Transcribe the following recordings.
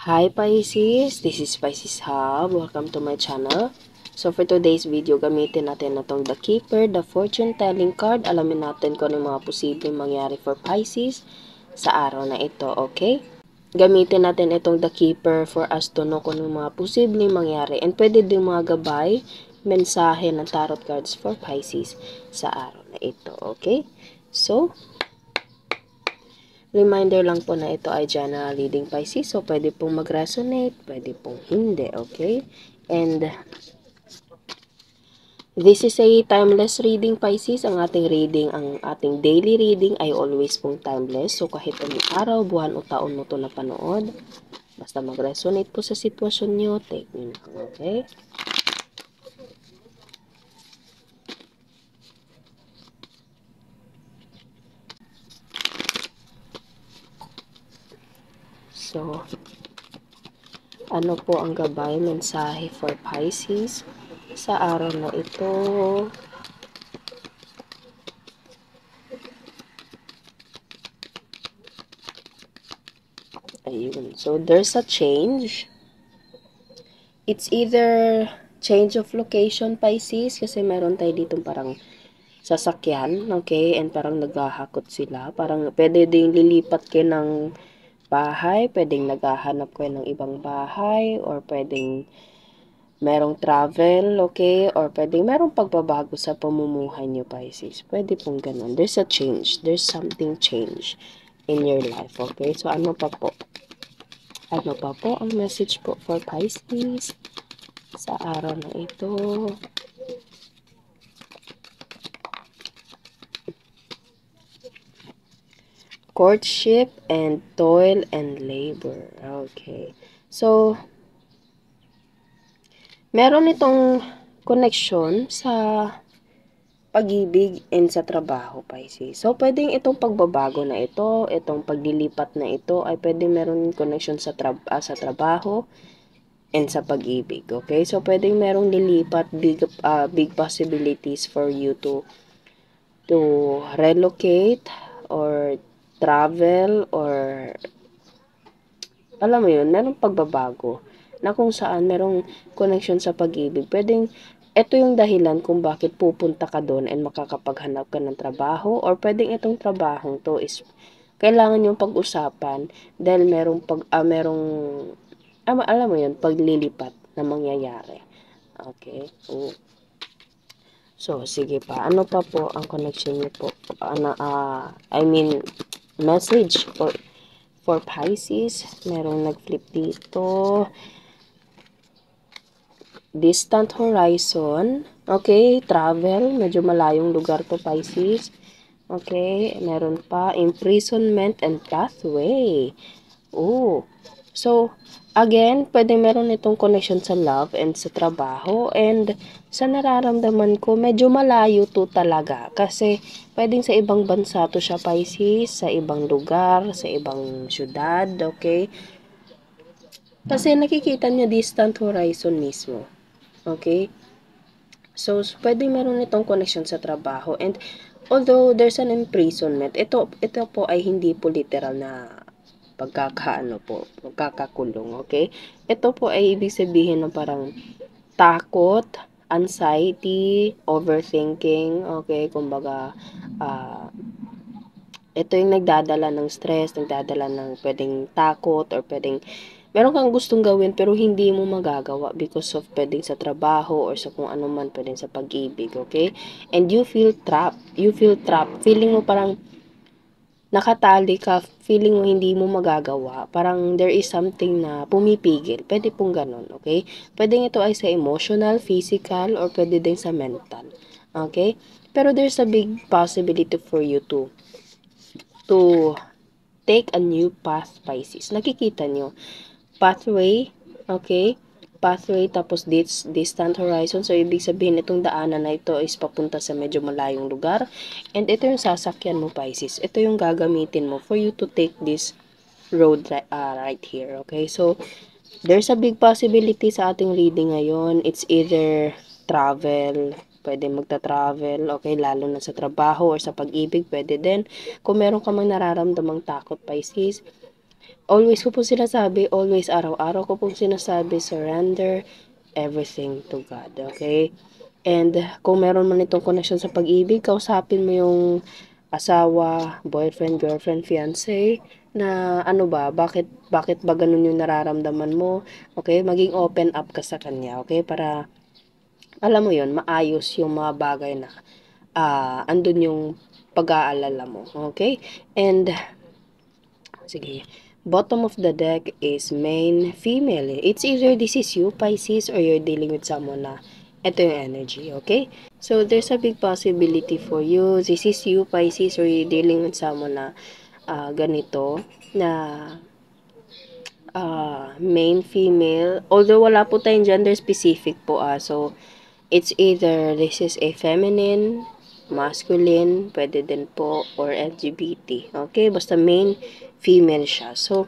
Hi Pisces, this is Pisces Hub. Welcome to my channel. So for today's video, gamitin natin na tong The Keeper, the Fortune Telling card. Alamin natin kung ano yung mga posibleng mangyari for Pisces sa araw na ito, okay? Gamitin natin itong The Keeper for us to know kung ano yung mga posibleng mangyari. And pwede din mga gabay, mensahe ng tarot cards for Pisces sa araw na ito, okay? So, reminder lang po na ito ay general reading Pisces. So, pwede pong mag-resonate, pwede pong hindi, okay? And, this is a timeless reading Pisces. Ang ating daily reading ay always pong timeless. So, kahit anong araw, buwan o taon mo ito napanood, basta mag-resonate po sa sitwasyon nyo, take nyo lang, okay? So, ano po ang gabay, mensahe for Pisces sa araw na ito? Ayun. So, there's a change. It's either change of location, Pisces, kasi meron tayo ditong parang sasakyan, okay? And parang naghahakot sila. Parang pwede ding lilipat kayo ng bahay, pwedeng naghahanap kayo ng ibang bahay, or pwedeng merong travel, okay? Or pwedeng merong pagbabago sa pamumuhay niyo, Pisces. Pwede pong ganun. There's a change. There's something change in your life, okay? So, ano pa po? Ano pa po ang message po for Pisces sa araw na ito? Courtship and toil and labor. Okay. So, meron itong connection sa pag-ibig and sa trabaho, Pisces. So, pwedeng itong pagbabago na ito, itong paglilipat na ito, ay pwedeng meron connection sa trabaho and sa pag-ibig, okay? So, pwedeng merong lilipat, big possibilities for you to relocate or travel or alam mo yun, merong pagbabago na kung saan merong connection sa pag-ibig. Pwedeng ito yung dahilan kung bakit pupunta ka doon and makakapaghanap ka ng trabaho, or pwedeng itong trabahong to is kailangan yung pag-usapan dahil alam mo yun, paglilipat na mangyayari. Okay? So, sige pa. Ano pa po ang connection niyo po? Message for Pisces. Merong nag-flip dito. Distant horizon. Okay, travel. Medyo malayong lugar to, Pisces. Okay, meron pa. Imprisonment and pathway. Oh, so, again, pwede meron itong connection sa love and sa trabaho. And sa nararamdaman ko, medyo malayo to talaga. Kasi, pwedeng sa ibang bansa to siya, Pisces. Sa ibang lugar, sa ibang syudad, okay? Kasi nakikita niya distant horizon mismo. Okay? So, pwede meron itong connection sa trabaho. And, although there's an imprisonment, ito po ay hindi po literal na pagkakakulong, okay? Ito po ay ibig sabihin ng parang takot, anxiety, overthinking, okay? Kumbaga, ito yung nagdadala ng stress, nagdadala ng pwedeng takot, or pwedeng meron kang gustong gawin pero hindi mo magagawa because of pwedeng sa trabaho or sa kung ano man, pwedeng sa pag-ibig, okay? And you feel trapped. You feel trapped. Feeling mo parang nakatali ka, feeling mo hindi mo magagawa. Parang there is something na pumipigil. Pwede pong ganun, okay? Pwedeng ito ay sa emotional, physical, or pwede din sa mental. Okay? Pero there's a big possibility for you to take a new path, Pisces. Nakikita nyo? Pathway, okay? Pathway, tapos distant horizon. So, ibig sabihin, itong daanan na ito is papunta sa medyo malayong lugar. And ito yung sasakyan mo, Pisces. Ito yung gagamitin mo for you to take this road right here, okay? So, there's a big possibility sa ating reading ngayon. It's either travel, pwede magta-travel, okay? Lalo na sa trabaho or sa pag-ibig, pwede din. Kung meron ka mang nararamdamang takot, Pisces, Always ko po sinasabi, always araw-araw ko pong sinasabi, surrender everything to God, okay? And kung meron man itong connection sa pag-ibig, kausapin mo yung asawa, boyfriend, girlfriend, fiancé, na ano ba, bakit ba ganun yung nararamdaman mo, okay? Maging open up ka sa kanya, okay? Para, alam mo yon, maayos yung mga bagay na, andun yung pag-aalala mo, okay? And, sige, bottom of the deck is main female. It's either this is you, Pisces, or you're dealing with someone na ito yung energy, okay? So, there's a big possibility for you. This is you, Pisces, or you're dealing with someone na ganito, na main female. Although wala po tayong gender specific po. So, it's either this is a feminine, masculine, pwede din po, or LGBT. Okay? Basta main female siya. So,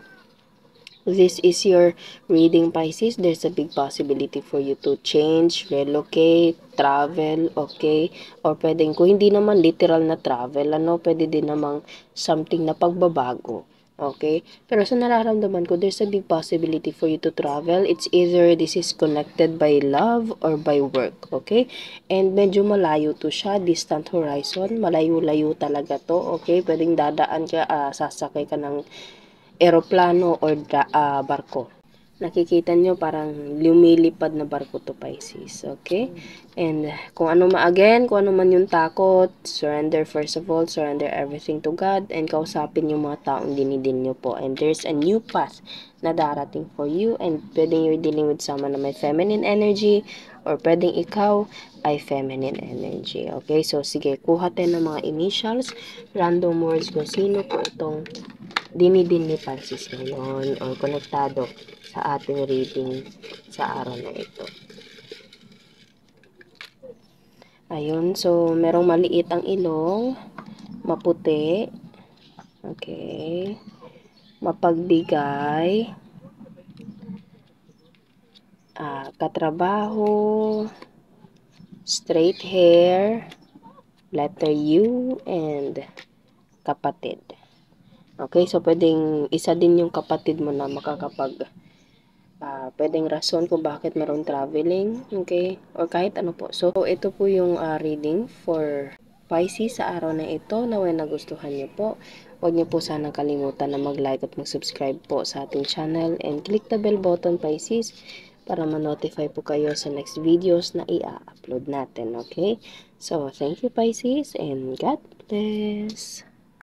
this is your reading, Pisces. There's a big possibility for you to change, relocate, travel, okay? Or pwedeng, kung hindi naman literal na travel, pwede din namang something na pagbabago. Okay? Pero sa nararamdaman ko, there's a big possibility for you to travel. It's either this is connected by love or by work. Okay? And medyo malayo to siya, distant horizon. Malayo-layo talaga to. Okay? Pwedeng dadaan ka, sasakay ka ng eroplano or barko. Nakikita nyo parang lumilipad na barko to, Pisces. Okay? And kung ano kung ano man yung takot, surrender first of all, surrender everything to God, and kausapin yung mga taong dinidin nyo po. And there's a new path na darating for you, and pwedeng you're dealing with someone na may feminine energy, or pwedeng ikaw ay feminine energy. Okay? So, sige, kuha tayo ng mga initials, random words kung sino po itong dinidin ni Pisces ngayon o konektado sa ating reading sa araw na ito. Ayun, so merong maliit ang ilong, maputi, okay, mapagbigay, katrabaho, straight hair, letter U, and kapatid. Okay, so pwedeng isa din yung kapatid mo na makakapag pwedeng rason kung bakit merong traveling, okay? Or kahit ano po. So, ito po yung reading for Pisces sa araw na ito. Naway nagustuhan niyo po. Huwag niyo po sanang kalimutan na mag-like at mag-subscribe po sa ating channel and click the bell button, Pisces, para ma-notify po kayo sa next videos na i-upload natin, okay? So, thank you, Pisces, and God bless!